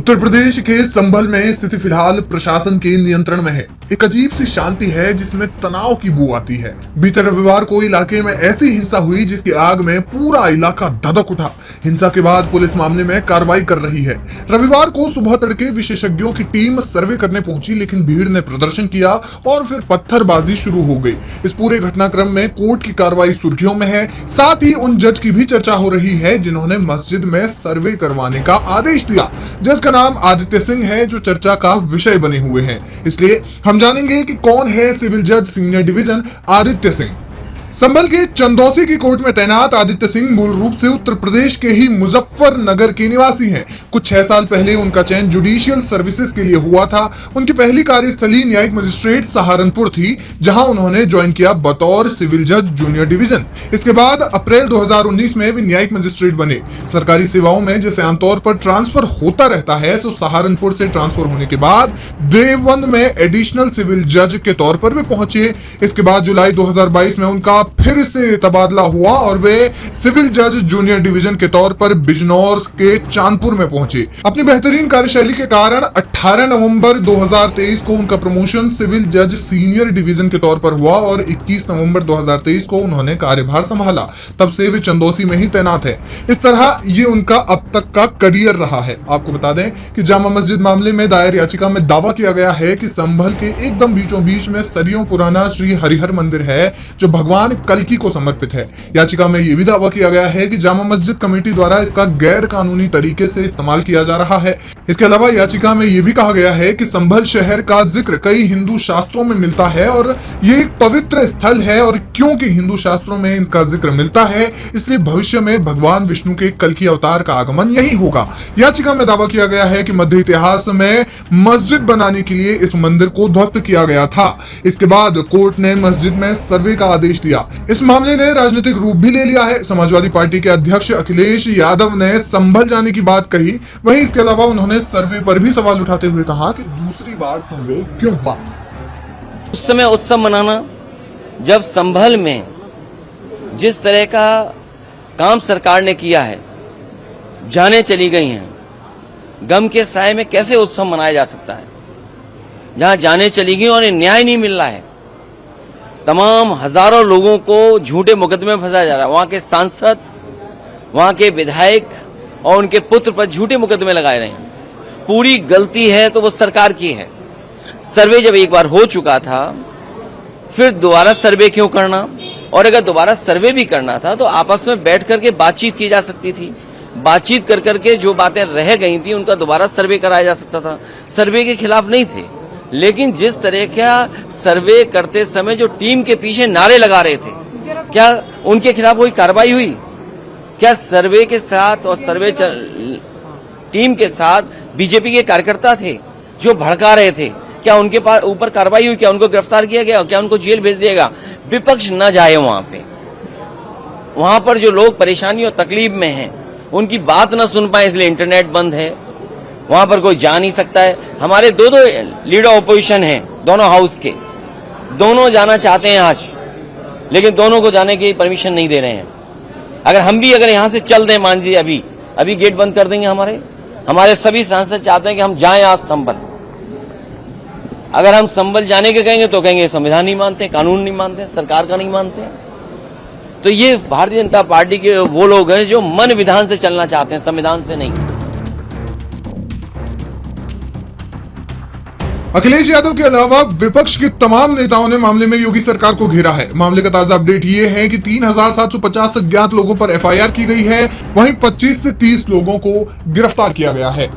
उत्तर प्रदेश के संभल में स्थिति फिलहाल प्रशासन के नियंत्रण में है। एक अजीब सी शांति है जिसमें तनाव की बू आती है। बीते रविवार को इलाके में ऐसी हिंसा हुई जिसकी आग में पूरा इलाका धधक उठा। हिंसा के बाद पुलिस मामले में कार्रवाई कर रही है। रविवार को सुबह तड़के विशेषज्ञों की टीम सर्वे करने पहुंची, लेकिन भीड़ ने प्रदर्शन किया और फिर पत्थरबाजी शुरू हो गई। इस पूरे घटनाक्रम में कोर्ट की कार्रवाई सुर्खियों में है। साथ ही उन जज की भी चर्चा हो रही है जिन्होंने मस्जिद में सर्वे करवाने का आदेश दिया। जज का नाम आदित्य सिंह है जो चर्चा का विषय बने हुए हैं। इसलिए हम जानेंगे कि कौन है सिविल जज सीनियर डिवीजन आदित्य सिंह। संभल के चंदौसी की कोर्ट में तैनात आदित्य सिंह मूल रूप से उत्तर प्रदेश के ही मुजफ्फरनगर के निवासी हैं। कुछ 6 साल पहले उनका चयन जुडिशियल सर्विसेज के लिए हुआ था। उनकी पहली कार्यस्थली न्यायिक मजिस्ट्रेट सहारनपुर थी, जहां उन्होंने ज्वाइन किया बतौर सिविल जज जूनियर डिवीजन। इसके बाद अप्रैल 2019 में वे न्यायिक मजिस्ट्रेट बने। सरकारी सेवाओं में जैसे आमतौर पर ट्रांसफर होता रहता है, तो सहारनपुर से ट्रांसफर होने के बाद देवबंद में एडिशनल सिविल जज के तौर पर वे पहुंचे। इसके बाद जुलाई 2022 में उनका फिर से तबादला हुआ और वे सिविल जज जूनियर डिवीजन के तौर पर बिजनौर के चांदपुर में पहुंचे। अपनी बेहतरीन कार्यशैली के कारण 18 नवंबर 2023 को उनका प्रमोशन सिविल जज सीनियर डिवीजन के तौर पर हुआ और 21 नवंबर 2023 को उन्होंने कार्यभार संभाला। तब से वे चंदौसी में ही तैनात है। इस तरह ये उनका अब तक का करियर रहा है। आपको बता दें कि जामा मस्जिद मामले में दायर याचिका में दावा किया गया है कि संभल के एकदम बीचों बीच में सदियों पुराना श्री हरिहर मंदिर है जो भगवान कल्कि को समर्पित है। याचिका में यह भी दावा किया गया है कि जामा मस्जिद कमेटी द्वारा इसका गैर कानूनी तरीके से इस्तेमाल किया जा रहा है। इसके अलावा याचिका में यह भी कहा गया है कि संभल शहर का जिक्र कई हिंदू शास्त्रों में मिलता है और ये एक पवित्र स्थल है, और क्योंकि हिंदू शास्त्रों में इनका जिक्र मिलता है इसलिए भविष्य में भगवान विष्णु के कल्कि अवतार का आगमन यही होगा। याचिका में दावा किया गया है कि मध्य इतिहास में मस्जिद बनाने के लिए इस मंदिर को ध्वस्त किया गया था। इसके बाद कोर्ट ने मस्जिद में सर्वे का आदेश दिया। इस मामले ने राजनीतिक रूप भी ले लिया है। समाजवादी पार्टी के अध्यक्ष अखिलेश यादव ने संभल जाने की बात कही। वहीं इसके अलावा उन्होंने सर्वे पर भी सवाल उठाते हुए कहा कि दूसरी बार सर्वे क्यों हुआ। उस समय उत्सव मनाना, जब संभल में जिस तरह का काम सरकार ने किया है, जाने चली गई हैं, गम के साए में कैसे उत्सव मनाया जा सकता है जहां जाने चली गई और न्याय नहीं मिल रहा है। तमाम हजारों लोगों को झूठे मुकदमे में फंसाया जा रहा है। वहां के सांसद, वहां के विधायक और उनके पुत्र पर झूठे मुकदमे लगाए रहे हैं। पूरी गलती है तो वो सरकार की है। सर्वे जब एक बार हो चुका था, फिर दोबारा सर्वे क्यों करना? और अगर दोबारा सर्वे भी करना था तो आपस में बैठ करके बातचीत की जा सकती थी। बातचीत कर करके जो बातें रह गई थी उनका दोबारा सर्वे कराया जा सकता था। सर्वे के खिलाफ नहीं थे, लेकिन जिस तरह का सर्वे करते समय जो टीम के पीछे नारे लगा रहे थे, क्या उनके खिलाफ कोई कार्रवाई हुई? क्या सर्वे के साथ और सर्वे टीम के साथ बीजेपी के कार्यकर्ता थे जो भड़का रहे थे? क्या उनके पास ऊपर कार्रवाई हुई? क्या उनको गिरफ्तार किया गया? क्या उनको जेल भेज दिया गया? विपक्ष न जाए वहां पे। वहां पर जो लोग परेशानी और तकलीफ में हैं उनकी बात न सुन पाए, इसलिए इंटरनेट बंद है। वहां पर कोई जा नहीं सकता है। हमारे दो लीडर ऑपोजिशन हैं, दोनों हाउस के, दोनों जाना चाहते हैं आज, लेकिन दोनों को जाने की परमिशन नहीं दे रहे हैं। अगर यहां से चल दें, मान लीजिए अभी गेट बंद कर देंगे। हमारे सभी सांसद चाहते हैं कि हम जाएं आज संभल। अगर हम संभल जाने के कहेंगे तो कहेंगे संविधान नहीं मानते, कानून नहीं मानते, सरकार का नहीं मानते। तो ये भारतीय जनता पार्टी के वो लोग हैं जो मन विधान से चलना चाहते हैं, संविधान से नहीं। अखिलेश यादव के अलावा विपक्ष के तमाम नेताओं ने मामले में योगी सरकार को घेरा है। मामले का ताजा अपडेट ये है कि 3750 अज्ञात लोगों पर एफआईआर की गई है। वहीं 25 से 30 लोगों को गिरफ्तार किया गया है।